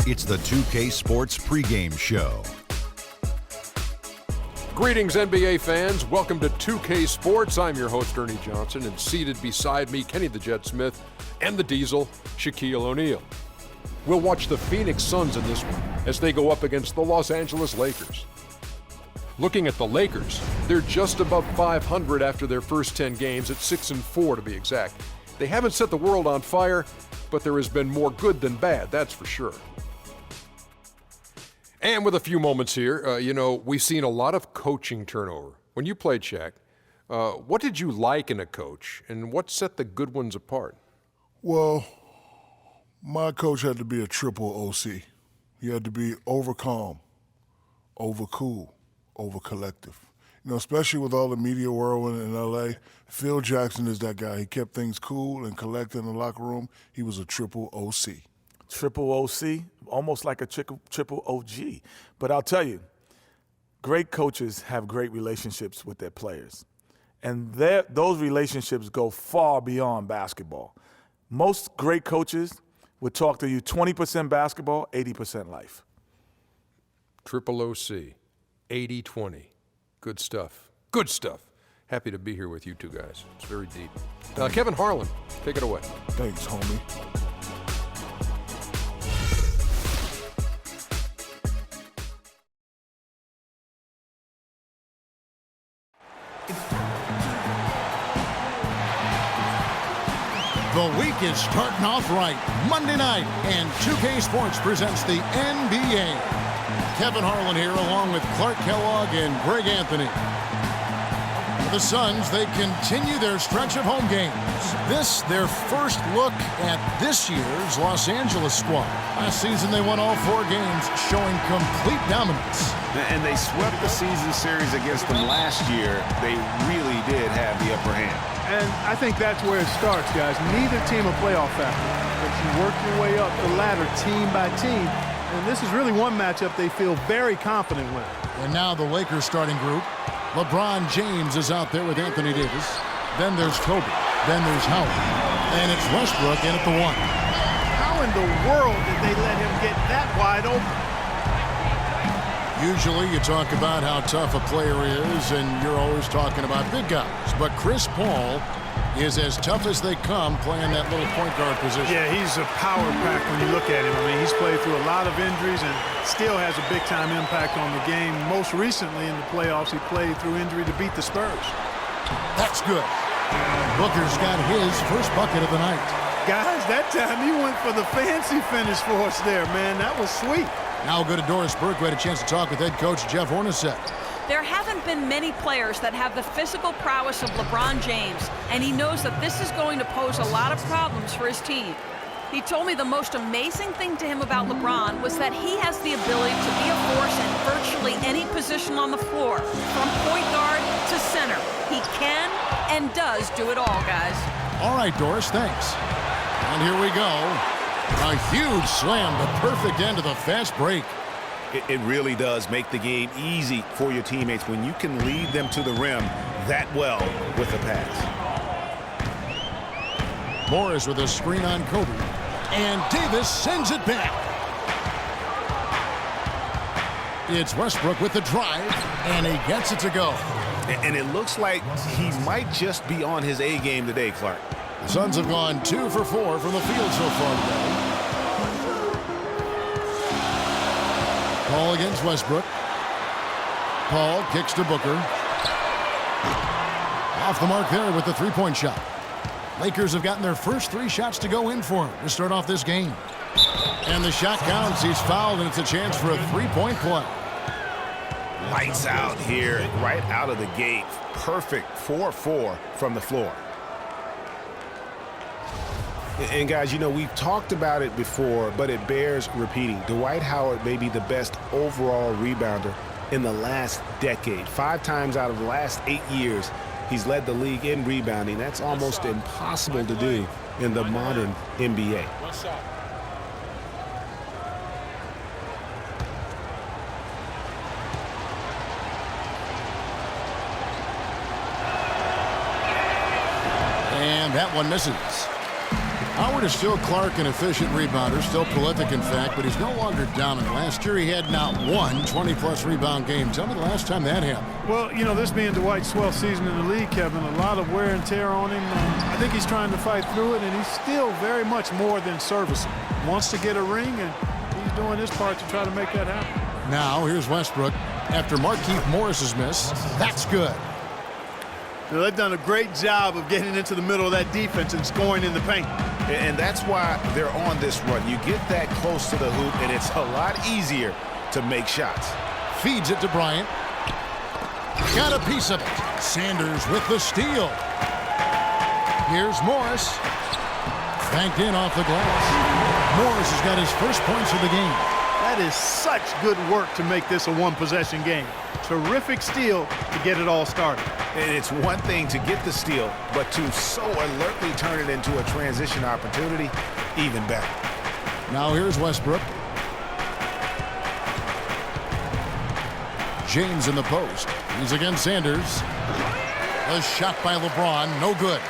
It's the 2K Sports pregame show. Greetings, NBA fans. Welcome to 2K Sports. I'm your host, Ernie Johnson, and seated beside me, Kenny the Jet Smith and the Diesel, Shaquille O'Neal. We'll watch the Phoenix Suns in this one as they go up against the Los Angeles Lakers. Looking at the Lakers, they're just above 500 after their first 10 games at 6-4 to be exact. They haven't set the world on fire, but there has been more good than bad, that's for sure. And with a few moments here, we've seen a lot of coaching turnover. When you played, Shaq, what did you like in a coach, and what set the good ones apart? Well, my coach had to be a triple OC. He had to be over calm, over cool, over collective. Especially with all the media whirlwind in L.A., Phil Jackson is that guy. He kept things cool and collected in the locker room. He was a triple OC. Triple OC, almost like a triple OG. But I'll tell you, great coaches have great relationships with their players. And those relationships go far beyond basketball. Most great coaches would talk to you 20% basketball, 80% life. Triple OC, 80-20. Good stuff. Good stuff. Happy to be here with you two guys. It's very deep. Kevin Harlan, take it away. Thanks, homie. The week is starting off right. Monday night, and 2K Sports presents the NBA. Kevin Harlan here, along with Clark Kellogg and Greg Anthony. The Suns, they continue their stretch of home games. This, their first look at this year's Los Angeles squad. Last season, they won all 4 games, showing complete dominance. And they swept the season series against them last year. They really did have the upper hand. And I think that's where it starts, guys. Neither team a playoff factor, but you work your way up the ladder team by team. And this is really one matchup they feel very confident with. And now the Lakers starting group. LeBron James is out there with Anthony Davis. Then there's Kobe. Then there's Howard. And it's Westbrook in at the 1. How in the world did they let him get that wide open? Usually you talk about how tough a player is, and you're always talking about big guys. But Chris Paul is as tough as they come playing that little point guard position. Yeah, he's a power pack when you look at him. I mean, he's played through a lot of injuries and still has a big-time impact on the game. Most recently in the playoffs, he played through injury to beat the Spurs. That's good. Booker's got his first bucket of the night. Guys, that time he went for the fancy finish for us there, man. That was sweet. Now we'll go to Doris Burke, who had a chance to talk with head coach Jeff Hornacek. There haven't been many players that have the physical prowess of LeBron James, and he knows that this is going to pose a lot of problems for his team. He told me the most amazing thing to him about LeBron was that he has the ability to be a force in virtually any position on the floor, from point guard to center. He can and does do it all, guys. All right, Doris, thanks. And here we go. A huge slam, the perfect end of the fast break. It really does make the game easy for your teammates when you can lead them to the rim that well with a pass. Morris with a screen on Kobe. And Davis sends it back. It's Westbrook with the drive, and he gets it to go. And it looks like he might just be on his A game today, Clark. The Suns have gone 2 for 4 from the field so far today. Paul against Westbrook. Paul kicks to Booker. Off the mark there with the three-point shot. Lakers have gotten their first 3 shots to go in for him to start off this game. And the shot counts. He's fouled, and it's a chance for a 3-point play. Lights out here, right out of the gate. Perfect 4-4 from the floor. And guys, we've talked about it before, but it bears repeating. Dwight Howard may be the best overall rebounder in the last decade. 5 times out of the last 8 years, he's led the league in rebounding. That's almost impossible to do in the modern NBA. And that one misses. Howard Howard is still Clark, an efficient rebounder, still prolific in fact, but he's no longer dominant. Last year he had not one 20-plus rebound game. Tell me the last time that happened. Well, you know, this being Dwight's 12th season in the league, Kevin, a lot of wear and tear on him. I think he's trying to fight through it, and he's still very much more than serviceable. Wants to get a ring, and he's doing his part to try to make that happen. Now here's Westbrook after Markieff Morris's miss. That's good. You know, they've done a great job of getting into the middle of that defense and scoring in the paint. And that's why they're on this run. You get that close to the hoop, and it's a lot easier to make shots. Feeds it to Bryant. Got a piece of it. Sanders with the steal. Here's Morris. Banked in off the glass. Morris has got his first points of the game. That is such good work to make this a one-possession game. Terrific steal to get it all started. And it's one thing to get the steal, but to so alertly turn it into a transition opportunity, even better. Now here's Westbrook. James in the post. He's against Sanders. A shot by LeBron, no good.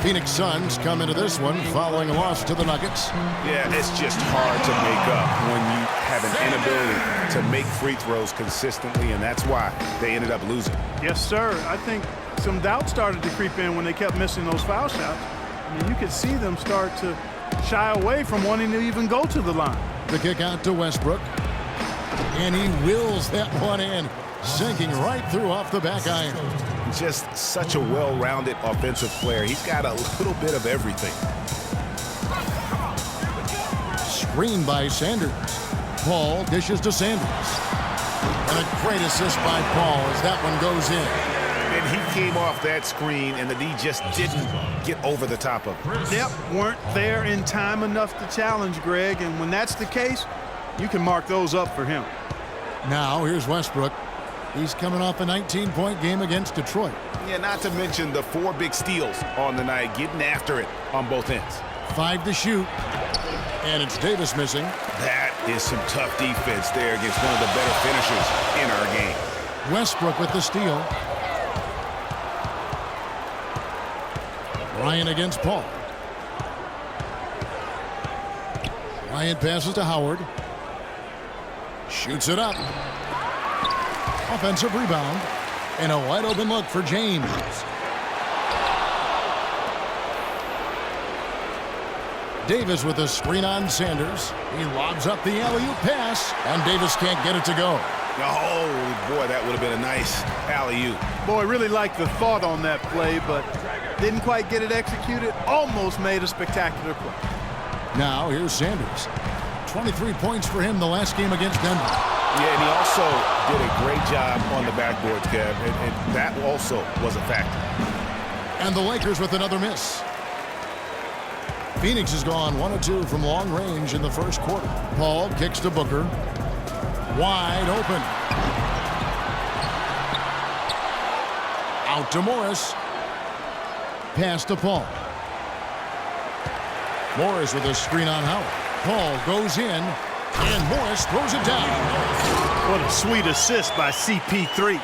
Phoenix Suns come into this one following a loss to the Nuggets. Yeah, it's just hard to make up when you have an inability to make free throws consistently, and that's why they ended up losing. Yes, sir. I think some doubt started to creep in when they kept missing those foul shots. I mean, you could see them start to shy away from wanting to even go to the line. The kick out to Westbrook. And he wills that one in, sinking right through off the back iron. Just such a well-rounded offensive player. He's got a little bit of everything. Screen by Sanders. Paul dishes to Sanders. And a great assist by Paul as that one goes in. And he came off that screen, and the D just didn't get over the top of it. Yep, weren't there in time enough to challenge Greg, and when that's the case, you can mark those up for him. Now here's Westbrook. He's coming off a 19-point game against Detroit. Yeah, not to mention the 4 big steals on the night, getting after it on both ends. 5 to shoot. And it's Davis missing. That is some tough defense there against one of the better finishers in our game. Westbrook with the steal. Bryant against Paul. Bryant passes to Howard. Shoots it up. Offensive rebound. And a wide open look for James. Davis with a screen on Sanders. He lobs up the alley-oop pass, and Davis can't get it to go. Oh, boy, that would have been a nice alley-oop. Boy, really liked the thought on that play, but didn't quite get it executed. Almost made a spectacular play. Now here's Sanders. 23 points for him the last game against Denver. Yeah, and he also did a great job on the backboards, Kev, and that also was a factor. And the Lakers with another miss. Phoenix has gone 1 of 2 from long range in the first quarter. Paul kicks to Booker. Wide open. Out to Morris. Pass to Paul. Morris with a screen on Howard. Paul goes in, and Morris throws it down. What a sweet assist by CP3.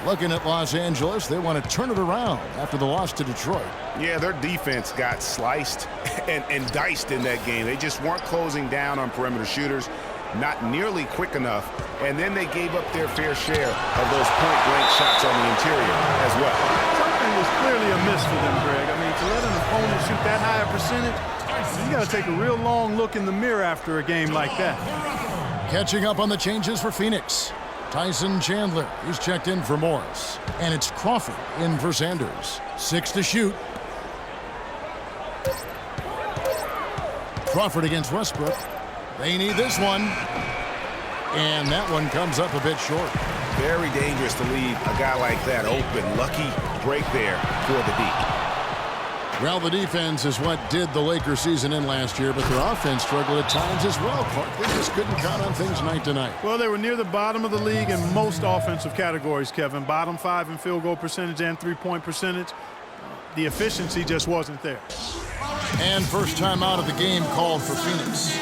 Looking at Los Angeles, they want to turn it around after the loss to Detroit. Yeah, their defense got sliced and diced in that game. They just weren't closing down on perimeter shooters, not nearly quick enough, and then they gave up their fair share of those point-blank shots on the interior as well. Something was clearly amiss for them, Greg. I mean, to let an opponent shoot that high a percentage, you got to take a real long look in the mirror after a game like that. Catching up on the changes for Phoenix. Tyson Chandler is checked in for Morris. And it's Crawford in for Sanders. 6 to shoot. Crawford against Westbrook. They need this one. And that one comes up a bit short. Very dangerous to leave a guy like that open. Lucky break there for the D. Well, the defense is what did the Lakers season in last year, but their offense struggled at times as well, Clark. They just couldn't count on things night to night. Well, they were near the bottom of the league in most offensive categories, Kevin. Bottom 5 in field goal percentage and three-point percentage. The efficiency just wasn't there. And first time out of the game called for Phoenix.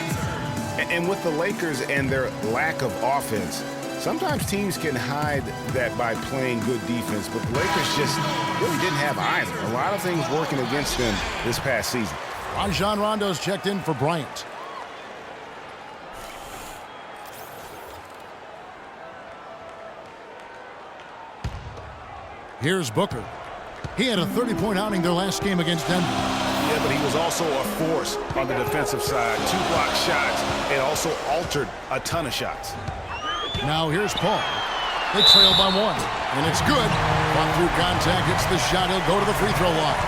And with the Lakers and their lack of offense, Sometimes teams can hide that by playing good defense, but the Lakers just really didn't have either. A lot of things working against them this past season. Rajon Rondo's checked in for Bryant. Here's Booker. He had a 30-point outing their last game against Denver. Yeah, but he was also a force on the defensive side. 2 blocked shots and also altered a ton of shots. Now here's Paul. They trail by 1, and it's good. Fought through contact, hits the shot. He'll go to the free throw line.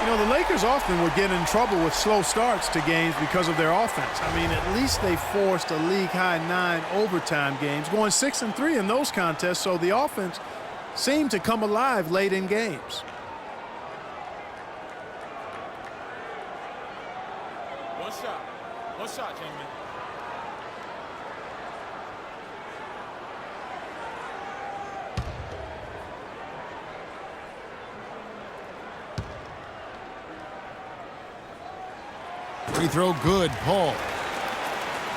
You know, the Lakers often would get in trouble with slow starts to games because of their offense. I mean, at least they forced a league-high 9 overtime games, going 6-3 in those contests, so the offense seemed to come alive late in games. One shot, gentlemen. Free throw good, Paul.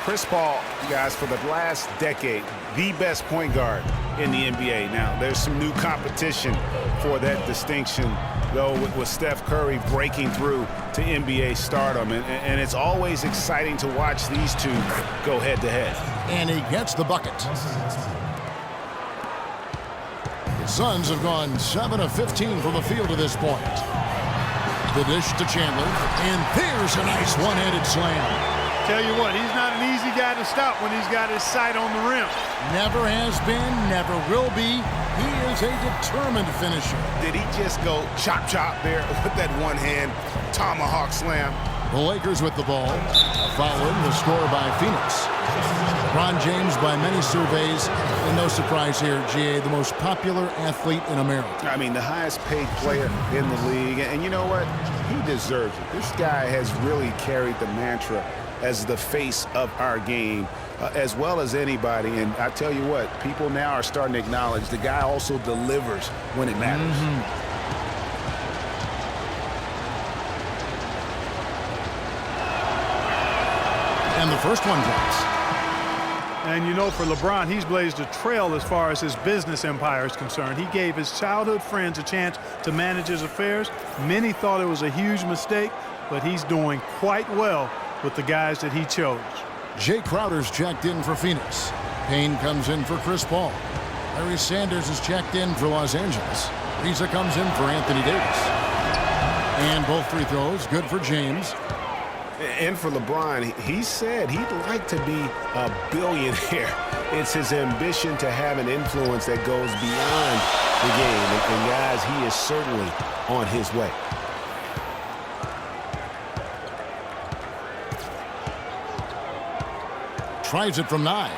Chris Paul, you guys, for the last decade, the best point guard in the NBA. Now, there's some new competition for that distinction, though, with Steph Curry breaking through to NBA stardom. And it's always exciting to watch these two go head-to-head. And he gets the bucket. The Suns have gone 7 of 15 from the field to this point. The dish to Chandler, and there's a nice one-handed slam. Tell you what, he's not an easy guy to stop when he's got his sight on the rim. Never has been, never will be. He is a determined finisher. Did he just go chop there with that one-hand tomahawk slam? The Lakers with the ball, following the score by Phoenix. LeBron James, by many surveys, and no surprise here, GA, the most popular athlete in America. I mean, the highest paid player in the league. And you know what? He deserves it. This guy has really carried the mantra as the face of our game, as well as anybody. And I tell you what, people now are starting to acknowledge the guy also delivers when it matters. And the first one drops. And you know, for LeBron, he's blazed a trail as far as his business empire is concerned. He gave his childhood friends a chance to manage his affairs. Many thought it was a huge mistake, but he's doing quite well with the guys that he chose. Jay Crowder's checked in for Phoenix. Payne comes in for Chris Paul. Larry Sanders is checked in for Los Angeles. Reza comes in for Anthony Davis. And both free throws, good for James. And for LeBron, he said he'd like to be a billionaire. It's his ambition to have an influence that goes beyond the game. And guys, he is certainly on his way. Tries it from 9.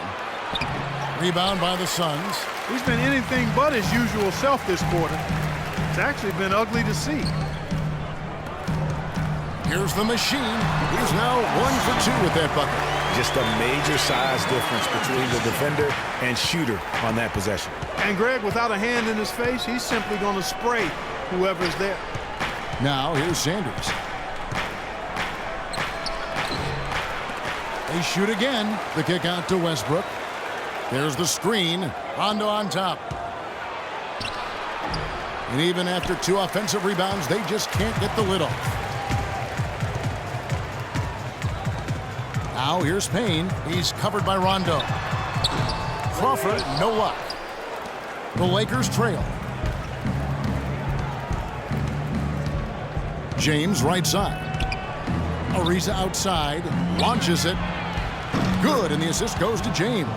Rebound by the Suns. He's been anything but his usual self this quarter. It's actually been ugly to see. Here's the machine. He's now 1 for 2 with that bucket. Just a major size difference between the defender and shooter on that possession. And Greg, without a hand in his face, he's simply going to spray whoever's there. Now here's Sanders. They shoot again. The kick out to Westbrook. There's the screen. Rondo on top. And even after 2 offensive rebounds, they just can't get the lid off. Now here's Payne. He's covered by Rondo. Crawford, no luck. The Lakers trail. James right side. Ariza outside. Launches it. Good, and the assist goes to James.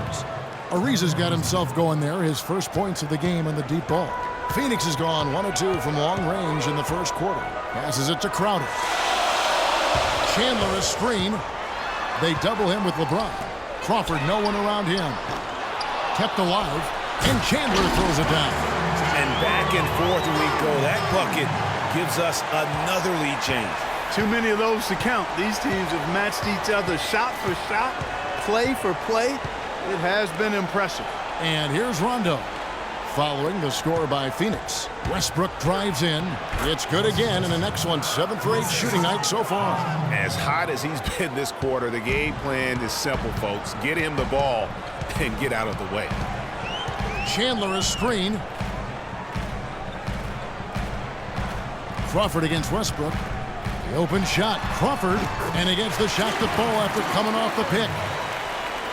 Ariza's got himself going there. His first points of the game on the deep ball. Phoenix has gone 1 of 2 from long range in the first quarter. Passes it to Crowder. Chandler is screen. They double him with LeBron. Crawford, no one around him. Kept alive, and Chandler throws it down. And back and forth we go. That bucket gives us another lead change. Too many of those to count. These teams have matched each other shot for shot, play for play. It has been impressive. And here's Rondo. following the score by Phoenix. Westbrook drives in. It's good again, and an excellent 7 for 8 shooting night so far. As hot as he's been this quarter, the game plan is simple, folks. Get him the ball and get out of the way. Chandler a screen. Crawford against Westbrook. The open shot. Crawford, and against the shot to fall after coming off the pick.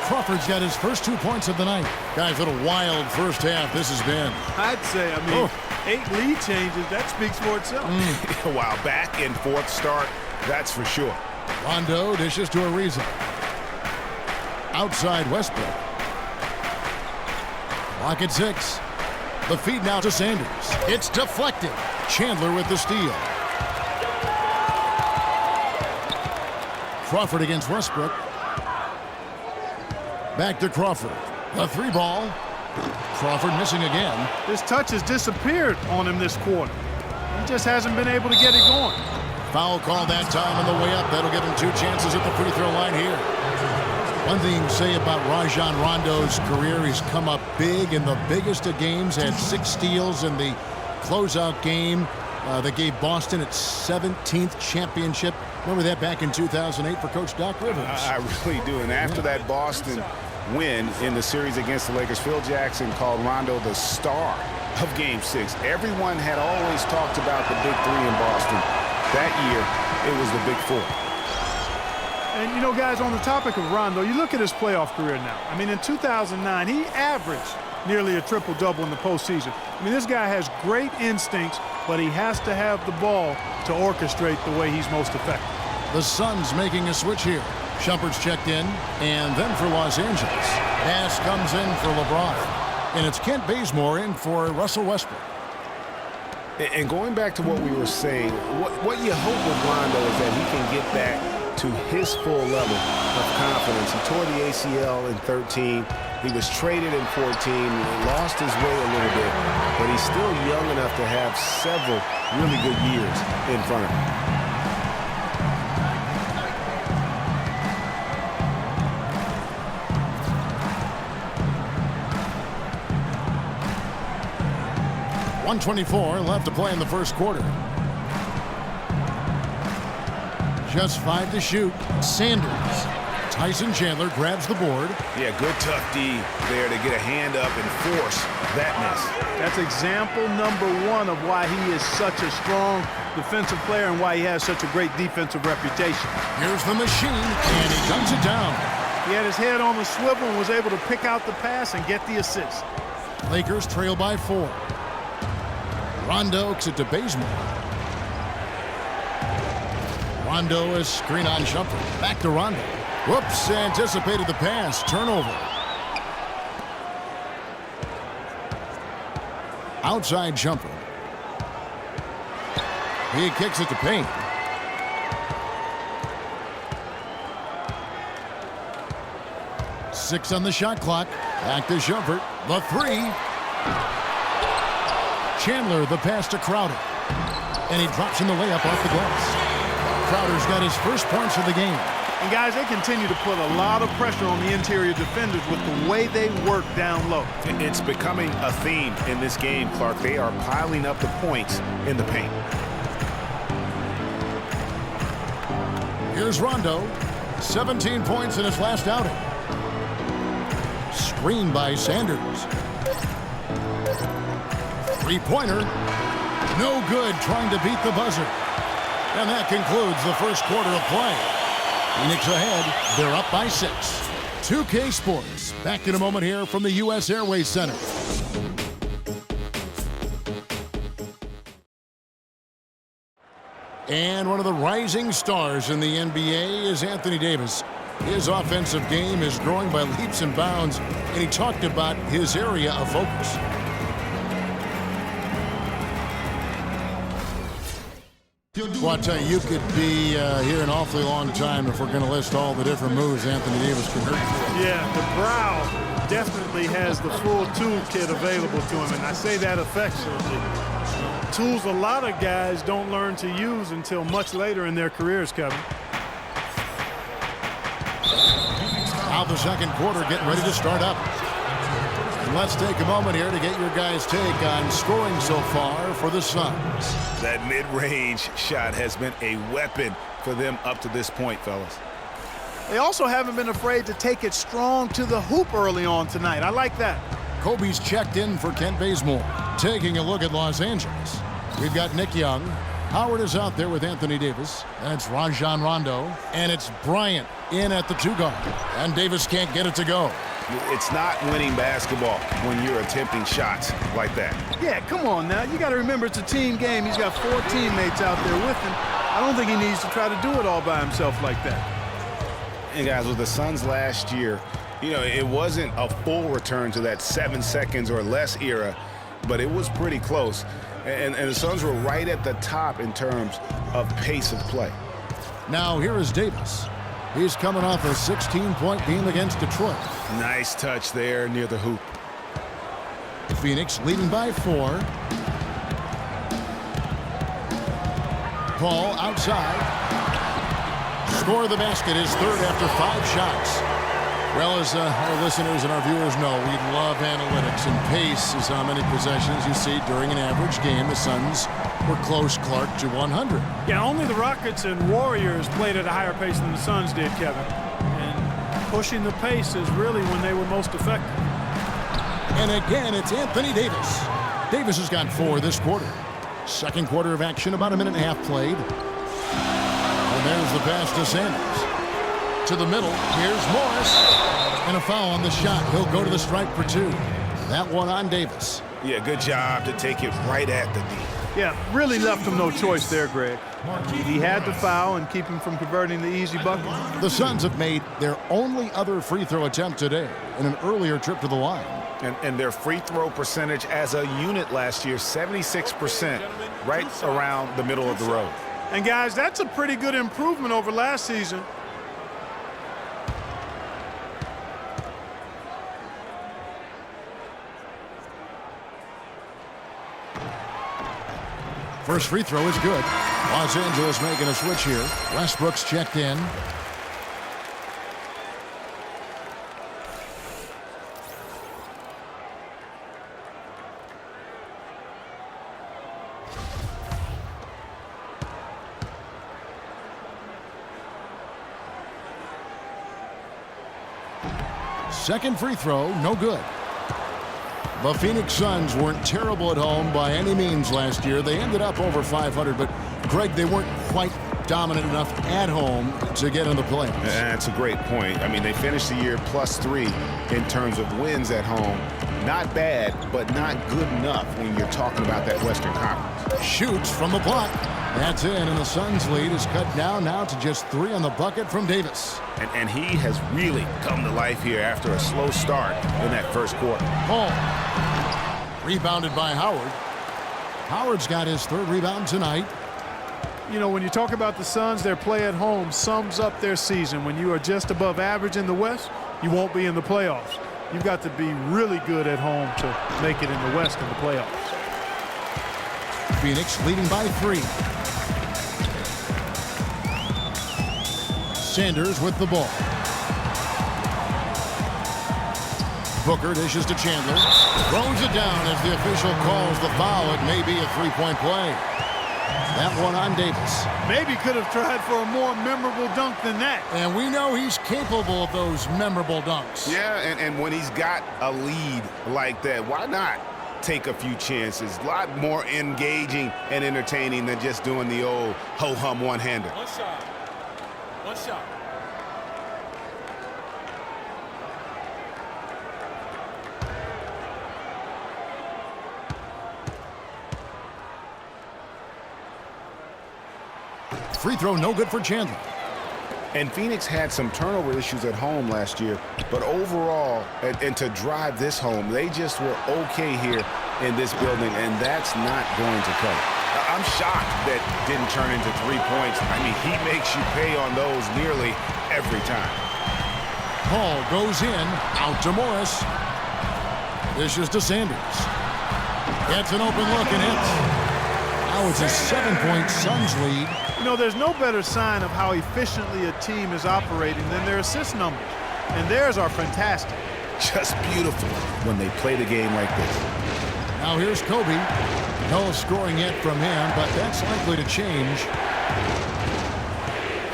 Crawford's got his first 2 points of the night. Guys, what a wild first half this has been. I'd say, 8 lead changes, that speaks for itself. Wow, back and forth start, that's for sure. Rondo dishes to Ariza. Outside Westbrook. Clock at 6. The feed now to Sanders. It's deflected. Chandler with the steal. Crawford against Westbrook. Back to Crawford. The 3 ball. Crawford missing again. His touch has disappeared on him this quarter. He just hasn't been able to get it going. Foul call that time on the way up. That'll give him 2 chances at the free throw line here. One thing to say about Rajon Rondo's career, he's come up big in the biggest of games, had 6 steals in the closeout game that gave Boston its 17th championship. Remember that back in 2008 for Coach Doc Rivers? I really do. And after that Boston win in the series against the Lakers, Phil Jackson called Rondo the star of Game 6. Everyone had always talked about the Big 3 in Boston. That year, it was the Big 4. And, you know, guys, on the topic of Rondo, you look at his playoff career now. I mean, in 2009, he averaged nearly a triple-double in the postseason. I mean, this guy has great instincts, but he has to have the ball to orchestrate the way he's most effective. The Suns making a switch here. Shumpert's checked in, and then for Los Angeles. Pass comes in for LeBron. And it's Kent Bazemore in for Russell Westbrook. And going back to what we were saying, what you hope with Rondo is that he can get back to his full level of confidence. He tore the ACL in 13. He was traded in 14, lost his way a little bit, but he's still young enough to have several really good years in front of him. .124 left to play in the first quarter. Just 5 to shoot. Sanders. Tyson Chandler grabs the board. Yeah, good tough D there to get a hand up and force that miss. That's example number 1 of why he is such a strong defensive player and why he has such a great defensive reputation. Here's the machine, and he guns it down. He had his head on the swivel and was able to pick out the pass and get the assist. Lakers trail by 4. Rondo kicks it to Bazemore. Rondo is screen on Shumpert. Back to Rondo. Whoops, anticipated the pass. Turnover. Outside Shumpert. He kicks it to Payne. Six on the shot clock. Back to Shumpert. The 3. Chandler, the pass to Crowder. And he drops in the layup off the glass. Crowder's got his first points of the game. And guys, they continue to put a lot of pressure on the interior defenders with the way they work down low. It's becoming a theme in this game, Clark. They are piling up the points in the paint. Here's Rondo. 17 points in his last outing. Screen by Sanders. 3-pointer. No good, trying to beat the buzzer. And that concludes the first quarter of play. Phoenix ahead. They're up by 6. 2K Sports. Back in a moment here from the U.S. Airways Center. And one of the rising stars in the NBA is Anthony Davis. His offensive game is growing by leaps and bounds, and he talked about his area of focus. Well, I tell you could be here an awfully long time if we're going to list all the different moves Anthony Davis can hurt you with. Yeah, the Brow definitely has the full toolkit available to him, and I say that affectionately. Tools a lot of guys don't learn to use until much later in their careers, Kevin. Now the second quarter getting ready to start up. And let's take a moment here to get your guys' take on scoring so far for the Suns. That mid-range shot has been a weapon for them up to this point, fellas. They also haven't been afraid to take it strong to the hoop early on tonight. I like that. Kobe's checked in for Kent Bazemore. Taking a look at Los Angeles, we've got Nick Young. Howard is out there with Anthony Davis. And it's Rajon Rondo. And it's Bryant in at the 2 guard. And Davis can't get it to go. It's not winning basketball when you're attempting shots like that. Yeah, come on now. You got to remember it's a team game. He's got 4 teammates out there with him. I don't think he needs to try to do it all by himself like that. And guys, with the Suns last year, you know, it wasn't a full return to that 7 seconds or less era, but it was pretty close. And the Suns were right at the top in terms of pace of play. Now here is Davis. He's coming off a 16-point game against Detroit. Nice touch there near the hoop. Phoenix leading by 4. Paul outside. Score the basket, his 3rd after 5 shots. Well, as our listeners and our viewers know, we love analytics, and pace is how many possessions you see during an average game. The Suns were close, Clark, to 100. Yeah, only the Rockets and Warriors played at a higher pace than the Suns did, Kevin. And pushing the pace is really when they were most effective. And again, it's Anthony Davis. Davis has got 4 this quarter. Second quarter of action, about a minute and a half played. And there's the pass to Sanders. To the middle, here's Morris. And a foul on the shot. He'll go to the stripe for 2. That one on Davis. Yeah, good job to take it right at the D. Yeah, really left him no choice there, Greg. He had to foul and keep him from converting the easy bucket. The Suns have made their only other free throw attempt today in an earlier trip to the line. And their free throw percentage as a unit last year, 76%, right around the middle of the road. And guys, that's a pretty good improvement over last season. First free throw is good. Los Angeles making a switch here. Westbrook's checked in. Second free throw, no good. The Phoenix Suns weren't terrible at home by any means last year. They ended up over 500, but Greg, they weren't quite dominant enough at home to get in the playoffs. That's a great point. I mean, they finished the year +3 in terms of wins at home. Not bad, but not good enough when you're talking about that Western Conference. Shoots from the block. That's in, and the Suns' lead is cut down now to just 3 on the bucket from Davis. And he has really come to life here after a slow start in that first quarter. Paul. Rebounded by Howard. Howard's got his 3rd rebound tonight. You know, when you talk about the Suns, their play at home sums up their season. When you are just above average in the West, you won't be in the playoffs. You've got to be really good at home to make it in the West in the playoffs. Phoenix leading by 3. Sanders with the ball. Booker dishes to Chandler. Throws it down as the official calls the foul. It may be a 3-point play. That one on Davis. Maybe could have tried for a more memorable dunk than that. And we know he's capable of those memorable dunks. Yeah, and when he's got a lead like that, why not take a few chances? A lot more engaging and entertaining than just doing the old ho-hum one-hander. One shot. One shot. Free throw no good for Chandler. And Phoenix had some turnover issues at home last year, but overall, and to drive this home, they just were okay here in this building, and that's not going to cut it. I'm shocked that didn't turn into 3 points. I mean, he makes you pay on those nearly every time. Paul goes in, out to Morris. Dishes to Sanders. Gets an open look and hits. Now it's a 7-point Suns lead. You know, there's no better sign of how efficiently a team is operating than their assist numbers. And theirs are fantastic. just beautiful when they play the game like this. Now here's Kobe. No scoring yet from him, but that's likely to change.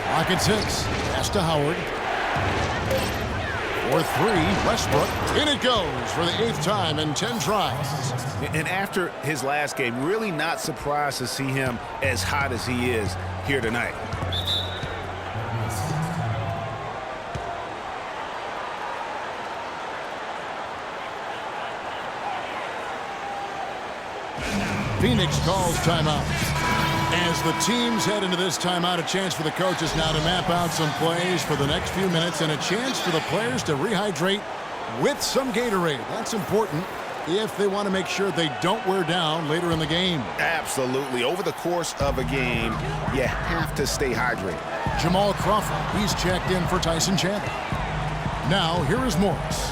Clock at 6. Pass to Howard. For 3, Westbrook. In it goes for the 8th time in 10 tries. And after his last game, really not surprised to see him as hot as he is here tonight. Phoenix calls timeout. As the teams head into this timeout, a chance for the coaches now to map out some plays for the next few minutes and a chance for the players to rehydrate with some Gatorade. That's important if they want to make sure they don't wear down later in the game. Absolutely. Over the course of a game, you have to stay hydrated. Jamal Crawford, he's checked in for Tyson Chandler. Now, here is Morris.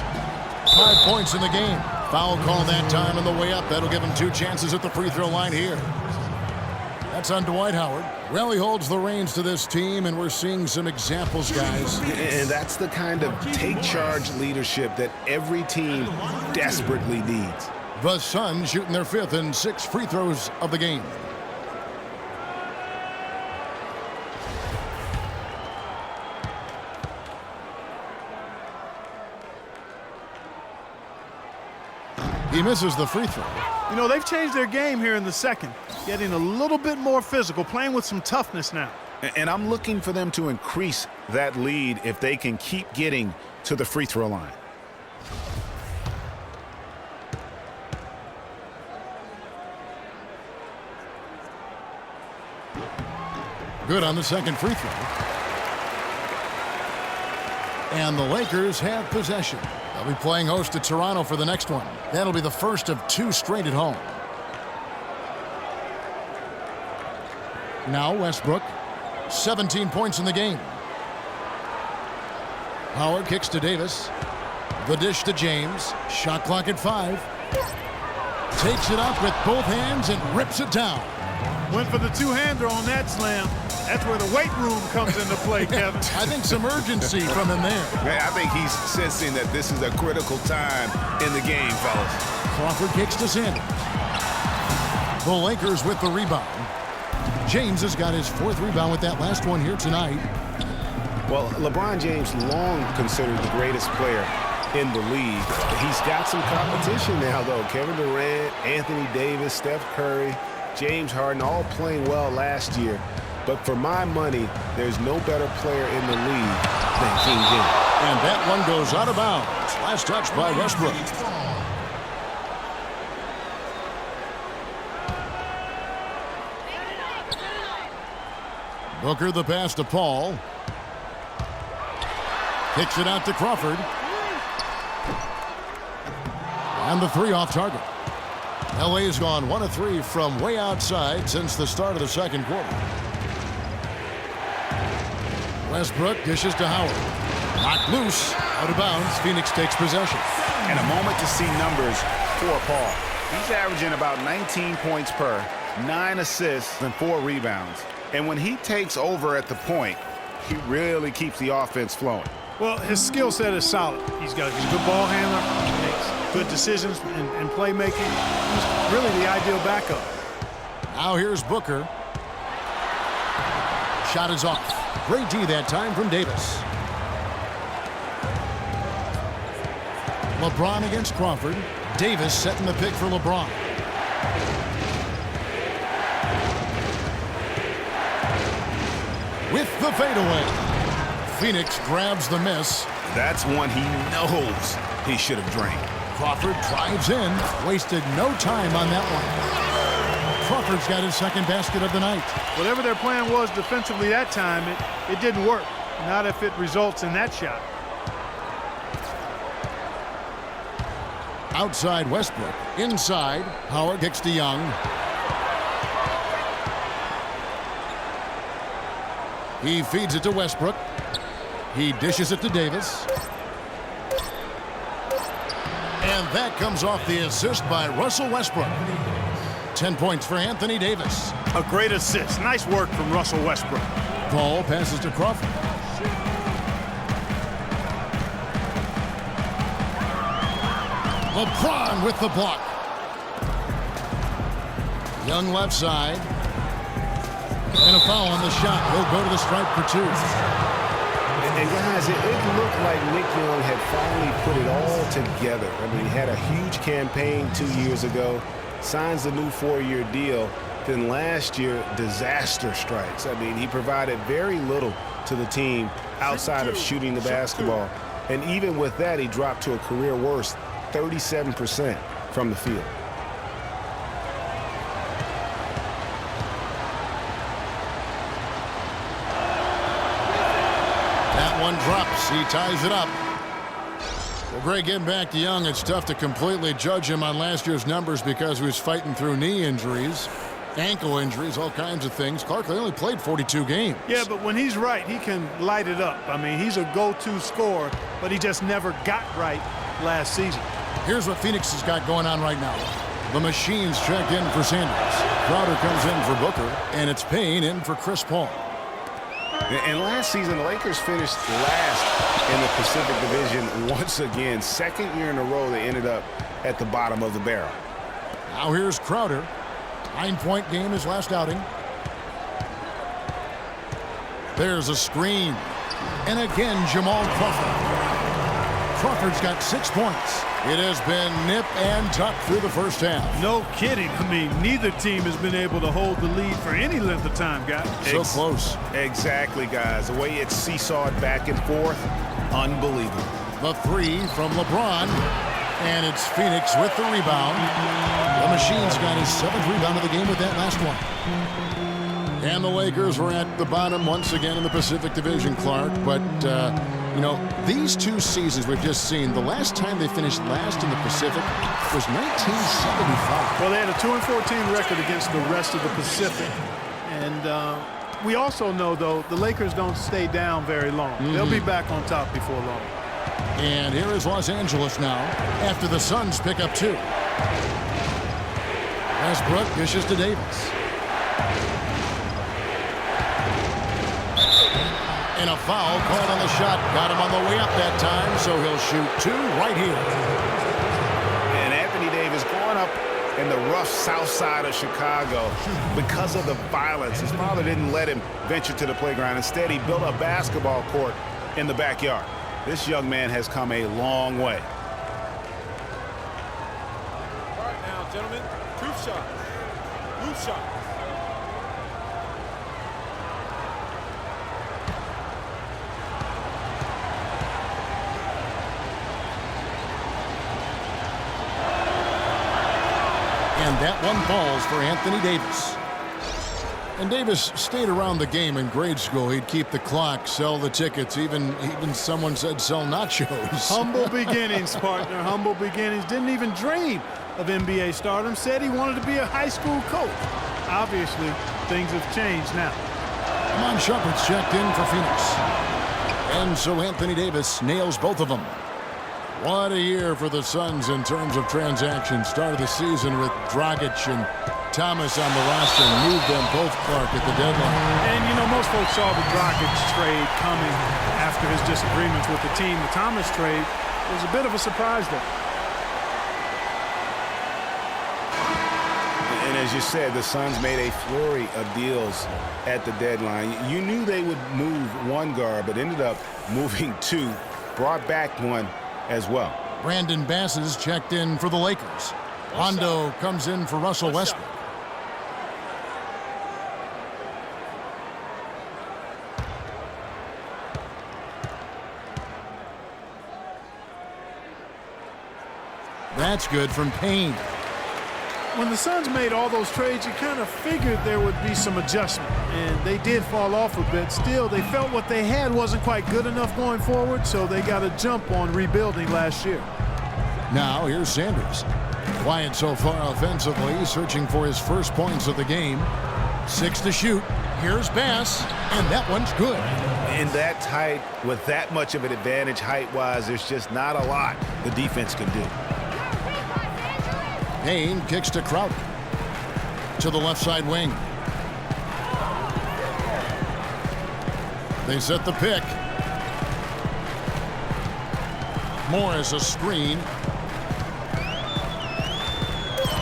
5 points in the game. Foul call that time on the way up. That'll give him 2 chances at the free throw line here. That's on Dwight Howard. Well, he holds the reins to this team, and we're seeing some examples, guys. And that's the kind of take-charge leadership that every team desperately needs. The Suns shooting their 5th and 6th free throws of the game. He misses the free throw. You know, they've changed their game here in the second, getting a little bit more physical, playing with some toughness now. And I'm looking for them to increase that lead if they can keep getting to the free throw line. Good on the second free throw. And the Lakers have possession. They'll be playing host to Toronto for the next one. That'll be the first of 2 straight at home. Now Westbrook, 17 points in the game. Howard kicks to Davis. The dish to James. Shot clock at 5. Takes it up with both hands and rips it down. Went for the two-hander on that slam. That's where the weight room comes into play, Kevin. I think some urgency from him there. Man, I think he's sensing that this is a critical time in the game, fellas. Crawford kicks to Sanders. The Lakers with the rebound. James has got his 4th rebound with that last one here tonight. Well, LeBron James, long considered the greatest player in the league. He's got some competition now, though. Kevin Durant, Anthony Davis, Steph Curry, James Harden, all playing well last year. But for my money, there's no better player in the league than King James. And that one goes out of bounds. Last touch by Westbrook. Booker the pass to Paul. Kicks it out to Crawford. And the 3 off target. LA's gone 1 of 3 from way outside since the start of the second quarter. Westbrook dishes to Howard. Knocked loose. Out of bounds. Phoenix takes possession. And a moment to see numbers for Paul. He's averaging about 19 points per, 9 assists, and 4 rebounds. And when he takes over at the point, he really keeps the offense flowing. Well, his skill set is solid. He's got a good ball handler. He makes good decisions and playmaking. He's really the ideal backup. Now here's Booker. Shot is off. Great D that time from Davis. LeBron against Crawford. Davis setting the pick for LeBron. With the fadeaway. Phoenix grabs the miss. That's one he knows he should have drained. Crawford drives in. Wasted no time on that one. Crawford's got his 2nd basket of the night. Whatever their plan was defensively that time, it didn't work. Not if it results in that shot. Outside Westbrook. Inside, Howard kicks to Young. He feeds it to Westbrook. He dishes it to Davis. And that comes off the assist by Russell Westbrook. 10 points for Anthony Davis. A great assist. Nice work from Russell Westbrook. Paul passes to Crawford. LeBron with the block. Young left side. And a foul on the shot. He'll go to the stripe for 2. And guys, it looked like Nick Young had finally put it all together. I mean, he had a huge campaign 2 years ago, signs a new 4-year deal. Then last year, disaster strikes. I mean, he provided very little to the team outside of shooting the basketball. And even with that, he dropped to a career worst, 37% from the field. That one drops. He ties it up. Well, Greg, getting back to Young, it's tough to completely judge him on last year's numbers because he was fighting through knee injuries, ankle injuries, all kinds of things. Clark, they only played 42 games. Yeah, but when he's right, he can light it up. I mean, he's a go-to scorer, but he just never got right last season. Here's what Phoenix has got going on right now. The Machines check in for Sanders. Crowder comes in for Booker, and it's Payne in for Chris Paul. And last season, the Lakers finished last in the Pacific Division once again. Second year in a row, they ended up at the bottom of the barrel. Now here's Crowder. 9-point game his last outing. There's a screen. And again, Jamal Crawford. Crawford's got 6 points. It has been nip and tuck through the first half. No kidding. I mean, neither team has been able to hold the lead for any length of time, guys. So close. Exactly, guys. The way it's seesawed back and forth, unbelievable. The 3 from LeBron. And it's Phoenix with the rebound. The Machines got his 7th rebound of the game with that last one. And the Lakers were at the bottom once again in the Pacific Division, Clark. But, you know, these 2 seasons we've just seen, the last time they finished last in the Pacific was 1975. Well, they had a 2-14 record against the rest of the Pacific. And we also know, though, the Lakers don't stay down very long. They'll be back on top before long. And here is Los Angeles now after the Suns pick up 2. Westbrook dishes to Davis. And a foul called on the shot. Got him on the way up that time, so he'll shoot 2 right here. And Anthony Davis going up in the rough south side of Chicago because of the violence. His father didn't let him venture to the playground. Instead, he built a basketball court in the backyard. This young man has come a long way. All right now, gentlemen, truth shot. Loose shot. And that one falls for Anthony Davis. And Davis stayed around the game in grade school. He'd keep the clock, sell the tickets, even someone said sell nachos. Humble beginnings, partner, humble beginnings. Didn't even dream of NBA stardom. Said he wanted to be a high school coach. Obviously, things have changed now. Iman Shumpert's checked in for Phoenix. And so Anthony Davis nails both of them. What a year for the Suns in terms of transactions. Started the season with Dragic and Thomas on the roster and moved them both, Clark, at the deadline. And, you know, most folks saw the Dragic trade coming after his disagreements with the team. The Thomas trade was a bit of a surprise, though. And as you said, the Suns made a flurry of deals at the deadline. You knew they would move one guard, but ended up moving 2, brought back 1 as well. Brandon Bass is checked in for the Lakers. Rondo comes in for Russell Westbrook. That's good from Payne. When the Suns made all those trades, you kind of figured there would be some adjustment, and they did fall off a bit. Still, they felt what they had wasn't quite good enough going forward, so they got a jump on rebuilding last year. Now, here's Sanders. Quiet so far offensively, searching for his first points of the game. 6 to shoot. Here's Bass, and that one's good. In that tight, with that much of an advantage height-wise, there's just not a lot the defense can do. Payne kicks to Crowder. To the left side wing. They set the pick. Morris a screen.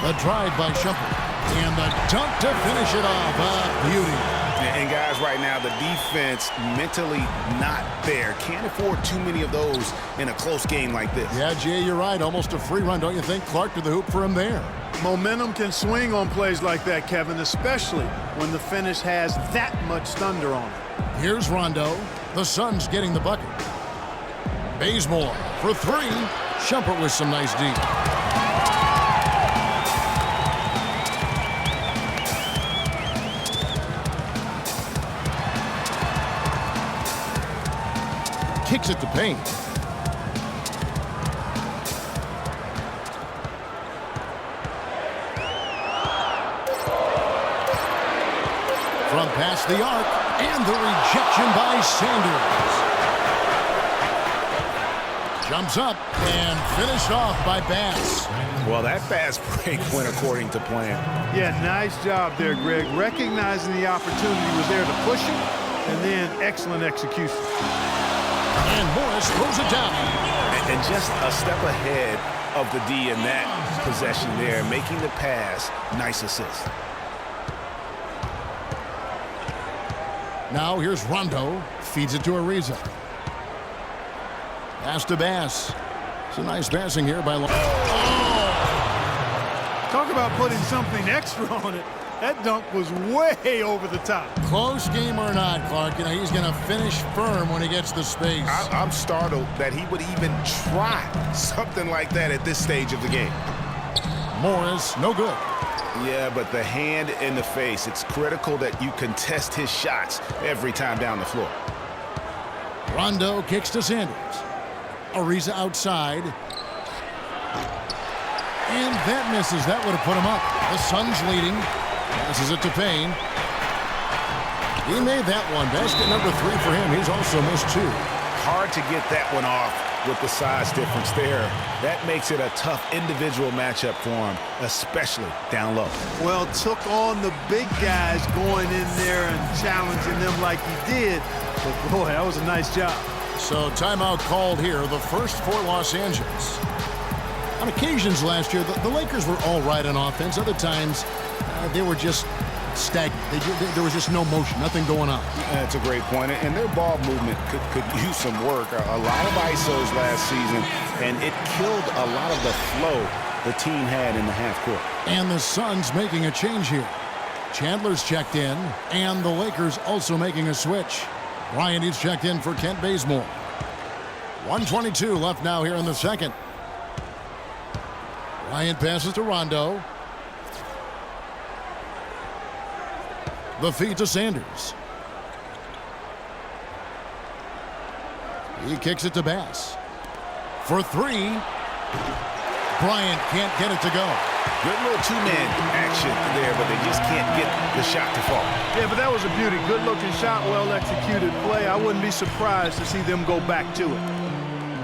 The drive by Shumpert. And the dunk to finish it off. A beauty. And guys, right now, the defense mentally not there. Can't afford too many of those in a close game like this. Yeah, Jay, you're right. Almost a free run, don't you think? Clark to the hoop for him there. Momentum can swing on plays like that, Kevin, especially when the finish has that much thunder on it. Here's Rondo. The Suns getting the bucket. Bazemore for three. Shumpert with some nice deep. Kicks it to Payne. From past the arc, and the rejection by Sanders. Jumps up and finished off by Bass. Well, that fast break went according to plan. Yeah, nice job there, Greg. Recognizing the opportunity was there to push him, and then excellent execution. And Morris throws it down. And just a step ahead of the D in that possession there, making the pass. Nice assist. Now here's Rondo. Feeds it to Ariza. Pass to Bass. It's a nice passing here by Long. Talk about putting something extra on it. That dunk was way over the top. Close game or not, Clark, you know, he's going to finish firm when he gets the space. I'm startled that he would even try something like that at this stage of the game. Morris, no good. Yeah, but the hand in the face, it's critical that you contest his shots every time down the floor. Rondo kicks to Sanders. Ariza outside. And that misses. That would have put him up. The Suns leading. Passes it to Payne. He made that one. Basket number 3 for him. He's also missed 2. Hard to get that one off with the size difference there. That makes it a tough individual matchup for him, especially down low. Well, took on the big guys going in there and challenging them like he did. But boy, that was a nice job. So timeout called here, the first for Los Angeles. On occasions last year, the Lakers were all right on offense. Other times, they were just stagnant. There was just no motion, nothing going on. That's a great point. And their ball movement could use some work. A lot of ISOs last season, and it killed a lot of the flow the team had in the half court. And the Suns making a change here. Chandler's checked in, and the Lakers also making a switch. Bryant is checked in for Kent Bazemore. 1:22 left now here in the second. Bryant passes to Rondo. The feed to Sanders. He kicks it to Bass. For 3. Bryant can't get it to go. Good little two-man action there, but they just can't get the shot to fall. Yeah, but that was a beauty. Good-looking shot, well-executed play. I wouldn't be surprised to see them go back to it.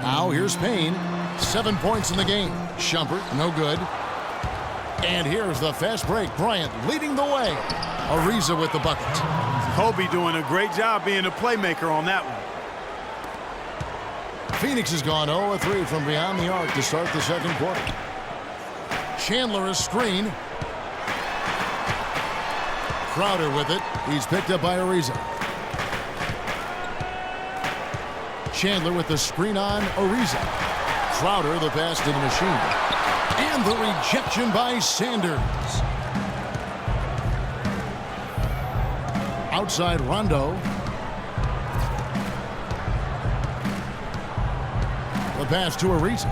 Now here's Payne. 7 points in the game. Shumpert, no good. And here's the fast break. Bryant leading the way. Ariza with the bucket. Kobe doing a great job being a playmaker on that one. Phoenix has gone 0-3 from beyond the arc to start the second quarter. Chandler a screen. Crowder with it. He's picked up by Ariza. Chandler with the screen on Ariza. Crowder the pass to the machine. And the rejection by Sanders. Outside Rondo. The pass to Ariza.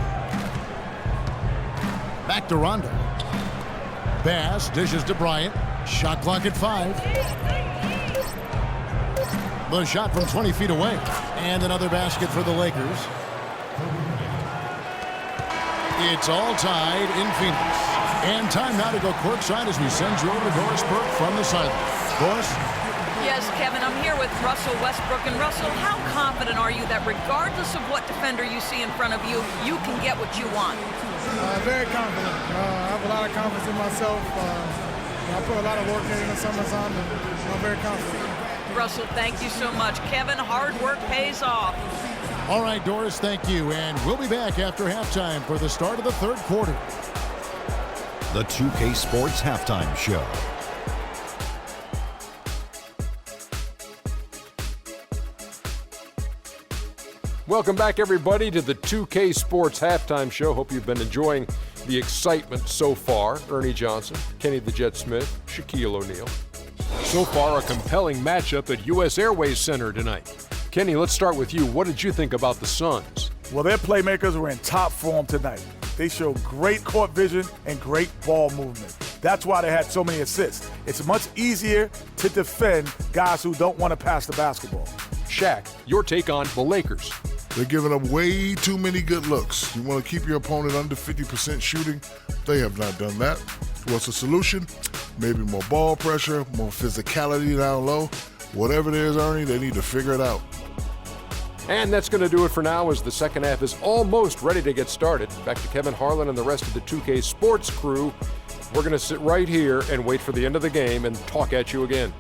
Back to Rondo. Bass dishes to Bryant. Shot clock at 5. The shot from 20 feet away. And another basket for the Lakers. It's all tied in Phoenix. And time now to go courtside as we send you over to Doris Burke from the sideline. Doris? Yes, Kevin, I'm here with Russell Westbrook. And Russell, how confident are you that regardless of what defender you see in front of you, you can get what you want? Very confident. I have a lot of confidence in myself. I put a lot of work in the summertime, and I'm very confident. Russell, thank you so much. Kevin, hard work pays off. All right, Doris, thank you. And we'll be back after halftime for the start of the third quarter. the 2K Sports Halftime Show. Welcome back, everybody, to the 2K Sports Halftime Show. Hope you've been enjoying the excitement so far. Ernie Johnson, Kenny the Jet Smith, Shaquille O'Neal. So far, a compelling matchup at U.S. Airways Center tonight. Kenny, let's start with you. What did you think about the Suns? Well, their playmakers were in top form tonight. They showed great court vision and great ball movement. That's why they had so many assists. It's much easier to defend guys who don't want to pass the basketball. Shaq, your take on the Lakers. They're giving up way too many good looks. You want to keep your opponent under 50% shooting? They have not done that. What's the solution? Maybe more ball pressure, more physicality down low. Whatever it is, Ernie, they need to figure it out. And that's going to do it for now, as the second half is almost ready to get started. Back to Kevin Harlan and the rest of the 2K Sports crew. We're going to sit right here and wait for the end of the game and talk at you again.